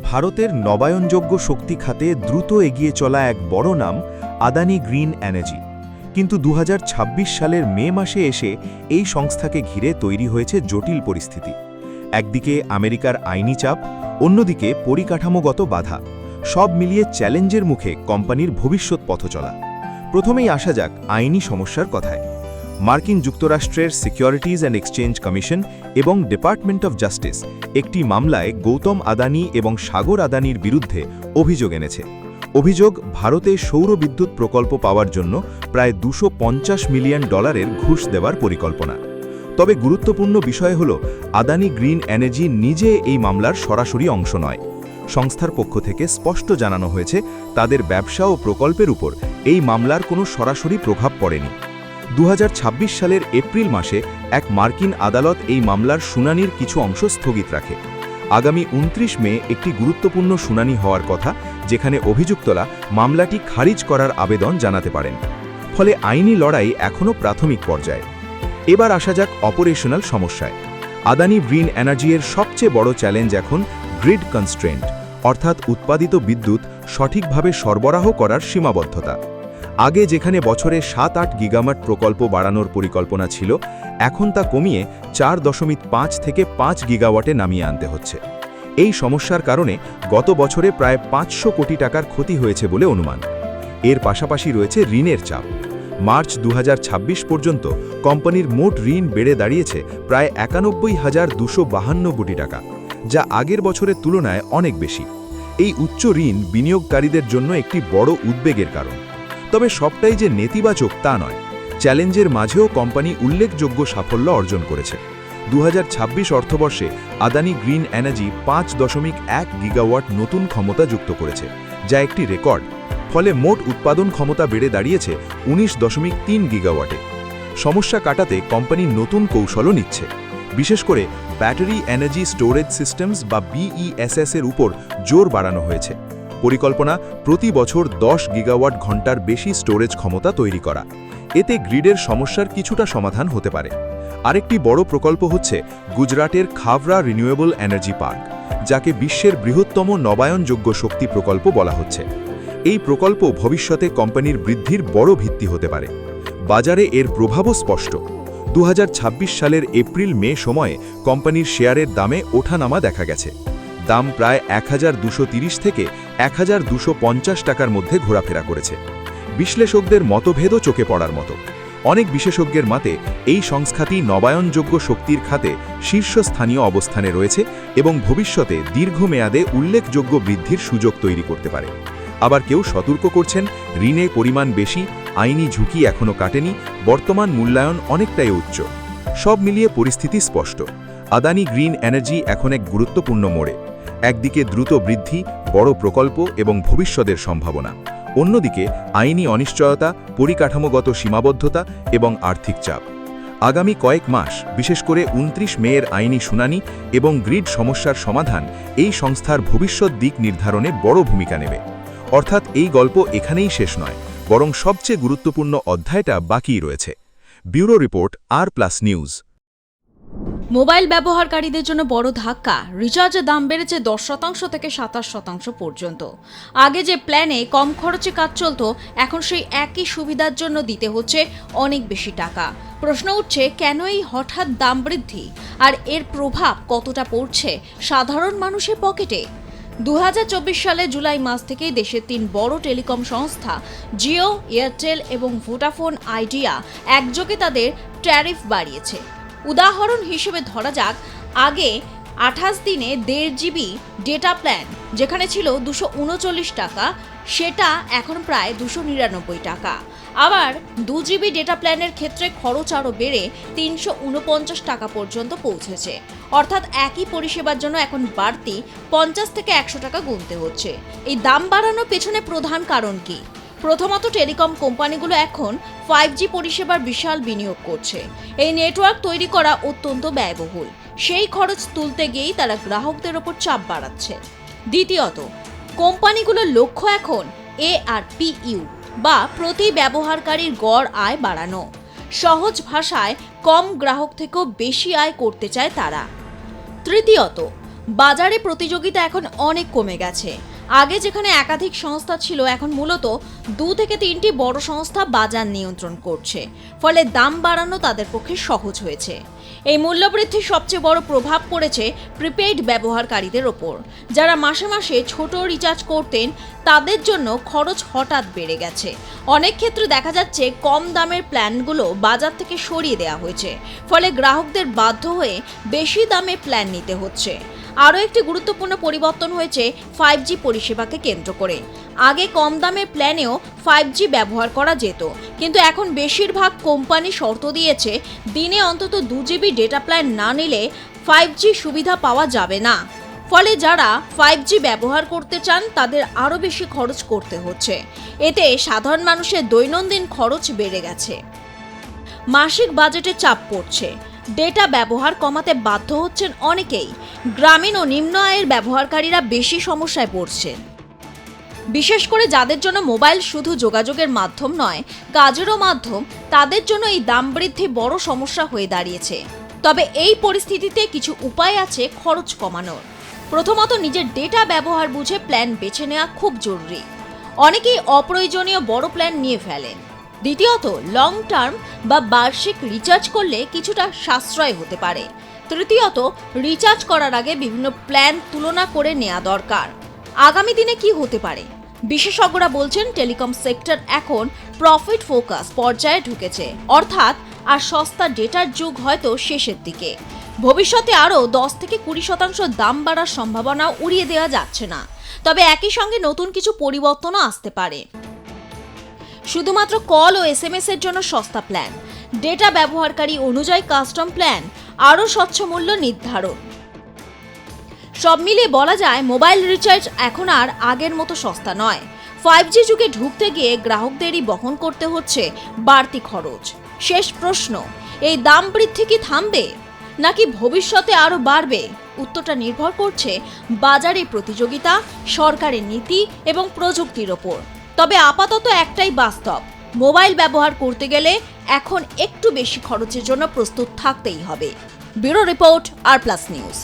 ভারতের নবায়নযোগ্য শক্তি খাতে দ্রুত এগিয়ে চলা এক বড় নাম আদানি গ্রিন এনার্জি। কিন্তু 2026 সালের মে মাসে এসে এই সংস্থাকে ঘিরে তৈরি হয়েছে জটিল পরিস্থিতি। একদিকে আমেরিকার আইনি চাপ, অন্যদিকে পরিকাঠামোগত বাধা, সব মিলিয়ে চ্যালেঞ্জের মুখে কোম্পানির ভবিষ্যৎ পথচলা। প্রথমেই আসা যাক আইনি সমস্যার কথায়। মার্কিন যুক্তরাষ্ট্রের সিকিউরিটিজ অ্যান্ড এক্সচেঞ্জ কমিশন এবং ডিপার্টমেন্ট অফ জাস্টিস একটি মামলায় গৌতম আদানি এবং সাগর আদানির বিরুদ্ধে অভিযোগ এনেছে। অভিযোগ, ভারতে সৌর বিদ্যুৎ প্রকল্প পাওয়ার জন্য প্রায় $250 মিলিয়ন ঘুষ দেওয়ার পরিকল্পনা। তবে গুরুত্বপূর্ণ বিষয় হল, আদানি গ্রিন এনার্জি নিজে এই মামলার সরাসরি অংশ নয়। সংস্থার পক্ষ থেকে স্পষ্ট জানানো হয়েছে, তাদের ব্যবসা ও প্রকল্পের উপর এই মামলার কোনো সরাসরি প্রভাব পড়েনি। 2026 সালের এপ্রিল মাসে এক মার্কিন আদালত এই মামলার শুনানির কিছু অংশ স্থগিত রাখে। আগামী 29 মে একটি গুরুত্বপূর্ণ শুনানি হওয়ার কথা, যেখানে অভিযুক্তরা মামলাটি খারিজ করার আবেদন জানাতে পারেন। ফলে আইনি লড়াই এখনও প্রাথমিক পর্যায়ে। এবার আসা যাক অপারেশনাল সমস্যায়। আদানি গ্রিন এনার্জির সবচেয়ে বড় চ্যালেঞ্জ এখন গ্রিড কনস্ট্রেন্ট, অর্থাৎ উৎপাদিত বিদ্যুৎ সঠিকভাবে সরবরাহ করার সীমাবদ্ধতা। আগে যেখানে বছরে 7-8 গিগাওয়াট প্রকল্প বাড়ানোর পরিকল্পনা ছিল, এখন তা কমিয়ে 4.5 থেকে 5 গিগাওয়াটে নামিয়ে আনতে হচ্ছে। এই সমস্যার কারণে গত বছরে প্রায় 500 কোটি টাকার ক্ষতি হয়েছে বলে অনুমান। এর পাশাপাশি রয়েছে ঋণের চাপ। মার্চ 2026 পর্যন্ত কোম্পানির মোট ঋণ বেড়ে দাঁড়িয়েছে প্রায় 91,252 কোটি টাকা, যা আগের বছরের তুলনায় অনেক বেশি। এই উচ্চ ঋণ বিনিয়োগকারীদের জন্য একটি বড় উদ্বেগের কারণ। তবে সবটাই যে নেতিবাচক তা নয়। চ্যালেঞ্জের মাঝেও কোম্পানি উল্লেখযোগ্য সাফল্য অর্জন করেছে। 2026 অর্থবর্ষে আদানি গ্রিন এনার্জি 5.1 গিগাওয়াট নতুন ক্ষমতা যুক্ত করেছে, যা একটি রেকর্ড। ফলে মোট উৎপাদন ক্ষমতা বেড়ে দাঁড়িয়েছে 19.3 গিগাওয়াটে। সমস্যা কাটাতে কোম্পানি নতুন কৌশলও নিচ্ছে। বিশেষ করে ব্যাটারি এনার্জি স্টোরেজ সিস্টেমস বা BESS এর উপর জোর বাড়ানো হয়েছে। পরিকল্পনা, প্রতি বছর 10 গিগাওয়াট ঘন্টার বেশি স্টোরেজ ক্ষমতা তৈরি করা। এতে গ্রিডের সমস্যার কিছুটা সমাধান হতে পারে। আরেকটি বড় প্রকল্প হচ্ছে গুজরাটের খাভরা রিনিউয়েবল এনার্জি পার্ক, যাকে বিশ্বের বৃহত্তম নবায়নযোগ্য শক্তি প্রকল্প বলা হচ্ছে। এই প্রকল্প ভবিষ্যতে কোম্পানির বৃদ্ধির বড় ভিত্তি হতে পারে। বাজারে এর প্রভাবও স্পষ্ট। 2026 সালের এপ্রিল-মে সময়ে কোম্পানির শেয়ারের দামে ওঠানামা দেখা গেছে। দাম প্রায় 1230 থেকে 1250 টাকার মধ্যে ঘোরাফেরা করেছে। বিশ্লেষকদের মতভেদও চোখে পড়ার মতো। অনেক বিশেষজ্ঞের মতে এই সংস্থাটি নবায়নযোগ্য শক্তির খাতে শীর্ষস্থানীয় অবস্থানে রয়েছে এবং ভবিষ্যতে দীর্ঘমেয়াদে উল্লেখযোগ্য বৃদ্ধির সুযোগ তৈরি করতে পারে। আবার কেউ সতর্ক করছেন, ঋণের পরিমাণ বেশি, আইনি ঝুঁকি এখনও কাটেনি, বর্তমান মূল্যায়ন অনেকটাই উচ্চ। সব মিলিয়ে পরিস্থিতি স্পষ্ট। আদানি গ্রিন এনার্জি এখন এক গুরুত্বপূর্ণ মোড়ে। একদিকে দ্রুত বৃদ্ধি, বড় প্রকল্প এবং ভবিষ্যতের সম্ভাবনা। অন্যদিকে আইনি অনিশ্চয়তা, পরিকাঠামোগত সীমাবদ্ধতা এবং আর্থিক চাপ। আগামী কয়েক মাস, বিশেষ করে 29 মের আইনি শুনানি এবং গ্রিড সমস্যার সমাধান এই সংস্থার ভবিষ্যৎ দিক নির্ধারণে বড় ভূমিকা নেবে। অর্থাৎ এই গল্প এখানেই শেষ নয়, বরং সবচেয়ে গুরুত্বপূর্ণ অধ্যায়টা বাকিই রয়েছে। ব্যুরো রিপোর্ট, আর+ নিউজ। মোবাইল ব্যবহারকারীদের জন্য বড় ধাক্কা। রিচার্জের দাম বেড়েছে 10% থেকে 27% পর্যন্ত। আগে যে প্ল্যানে কম খরচে কাজ চলত, এখন সেই একই সুবিধার জন্য দিতে হচ্ছে অনেক বেশি টাকা। প্রশ্ন উঠছে, কেন এই হঠাৎ দাম বৃদ্ধি, আর এর প্রভাব কতটা পড়ছে সাধারণ মানুষের পকেটে? 2024 সালে জুলাই মাস থেকে দেশের 3 বড় টেলিকম সংস্থা জিও, এয়ারটেল এবং ভোডাফোন আইডিয়া একযোগে তাদের ট্যারিফ বাড়িয়েছে। উদাহরণ হিসেবে ধরা যাক, আগে 28 দিনে 1.5 GB ডেটা প্ল্যান যেখানে ছিল 239 টাকা, সেটা এখন প্রায় 299 টাকা। আবার 2 GB ডেটা প্ল্যানের ক্ষেত্রে খরচ আরও বেড়ে 349 টাকা পর্যন্ত পৌঁছেছে। অর্থাৎ একই পরিষেবার জন্য এখন বাড়তি 50 থেকে 100 টাকা গুনতে হচ্ছে। এই দাম বাড়ানোর পেছনে প্রধান কারণ কি? প্রথমত, টেলিকম কোম্পানিগুলো এখন 5G পরিষেবার বিশাল বিনিয়োগ করছে। এই নেটওয়ার্ক তৈরি করা অত্যন্ত ব্যয়বহুল। সেই খরচ তুলতে গিয়েই তারা গ্রাহকদের ওপর চাপ বাড়াচ্ছে। দ্বিতীয়ত, কোম্পানিগুলোর লক্ষ্য এখন ARPU বা প্রতি ব্যবহারকারীর গড় আয় বাড়ানো। সহজ ভাষায়, কম গ্রাহক থেকেও বেশি আয় করতে চায় তারা। তৃতীয়ত, বাজারে প্রতিযোগিতা এখন অনেক কমে গেছে। আগে যেখানে একাধিক সংস্থা ছিল, এখন মূলত 2 থেকে 3টি বড় সংস্থা বাজার নিয়ন্ত্রণ করছে, ফলে দাম বাড়ানো তাদের পক্ষে সহজ হয়েছে। এই মূল্যবৃদ্ধির সবচেয়ে বড় প্রভাব পড়েছে প্রিপেইড ব্যবহারকারীদের ওপর। যারা মাসে মাসে ছোট রিচার্জ করতেন, তাদের জন্য খরচ হঠাৎ বেড়ে গেছে। অনেক ক্ষেত্রে দেখা যাচ্ছে কম দামের প্ল্যানগুলো বাজার থেকে সরিয়ে দেওয়া হয়েছে, ফলে গ্রাহকদের বাধ্য হয়ে বেশি দামে প্ল্যান নিতে হচ্ছে। আরও একটি গুরুত্বপূর্ণ পরিবর্তন হয়েছে 5G পরিষেবাকে কেন্দ্র করে। আগে কম দামের প্ল্যানেও 5G ব্যবহার করা যেত, কিন্তু এখন বেশিরভাগ কোম্পানি শর্ত দিয়েছে দিনে অন্তত 2 GB ডেটা প্ল্যান না নিলে 5G সুবিধা পাওয়া যাবে না। ফলে যারা 5G ব্যবহার করতে চান তাদের আরও বেশি খরচ করতে হচ্ছে। এতে সাধারণ মানুষের দৈনন্দিন খরচ বেড়ে গেছে। মাসিক বাজেটে চাপ পড়ছে। ডেটা ব্যবহার কমাতে বাধ্য হচ্ছেন অনেকেই। গ্রামীণ ও নিম্ন আয়ের ব্যবহারকারীরা বেশি সমস্যায় পড়ছেন। বিশেষ করে যাদের জন্য মোবাইল শুধু যোগাযোগের মাধ্যম নয়, কাজেরও মাধ্যম, তাদের জন্য এই দাম বৃদ্ধি বড় সমস্যা হয়ে দাঁড়িয়েছে। তবে এই পরিস্থিতিতে কিছু উপায় আছে খরচ কমানোর। প্রথমত, নিজের ডেটা ব্যবহার বুঝে প্ল্যান বেছে নেওয়া খুব জরুরি। অনেকেই অপ্রয়োজনীয় বড় প্ল্যান নিয়ে ফেলেন। দ্বিতীয়ত, লং টার্ম বা বার্ষিক রিচার্জ করলে কিছুটা সাশ্রয় হতে পারে। তৃতীয়ত, রিচার্জ করার আগে বিভিন্ন প্ল্যান তুলনা করে নেওয়া দরকার। আগামী দিনে কি হতে পারে? বিশেষজ্ঞরা বলছেন টেলিকম সেক্টর এখন প্রফিট ফোকাস পর্যায়ে ঢুকেছে, অর্থাৎ আর সস্তা ডেটার যুগ হয়তো শেষের দিকে। ভবিষ্যতে আরও 10 থেকে 20% দাম বাড়ার সম্ভাবনা উড়িয়ে দেওয়া যাচ্ছে না। তবে একই সঙ্গে নতুন কিছু পরিবর্তনও আসতে পারে। শুধুমাত্র কল ও SMS এর জন্য সস্তা প্ল্যান, ডেটা ব্যবহারকারী অনুযায়ী কাস্টম প্ল্যান, আরও স্বচ্ছ মূল্য নির্ধারণ। সব মিলিয়ে বলা যায় মোবাইল রিচার্জ এখন আর আগের মতো সস্তা নয়। 5G যুগে ঢুকতে গিয়ে গ্রাহকদেরই বহন করতে হচ্ছে বাড়তি খরচ। শেষ প্রশ্ন, এই দাম বৃদ্ধি কি থামবে নাকি ভবিষ্যতে আরও বাড়বে? উত্তরটা নির্ভর করছে বাজারে প্রতিযোগিতা, সরকারের নীতি এবং প্রযুক্তির ওপর। তবে আপাতত একটাই বাস্তব, মোবাইল ব্যবহার করতে গেলে এখন একটু বেশি খরচের জন্য প্রস্তুত থাকতেই হবে। ব্যুরো রিপোর্ট, আর প্লাস নিউজ।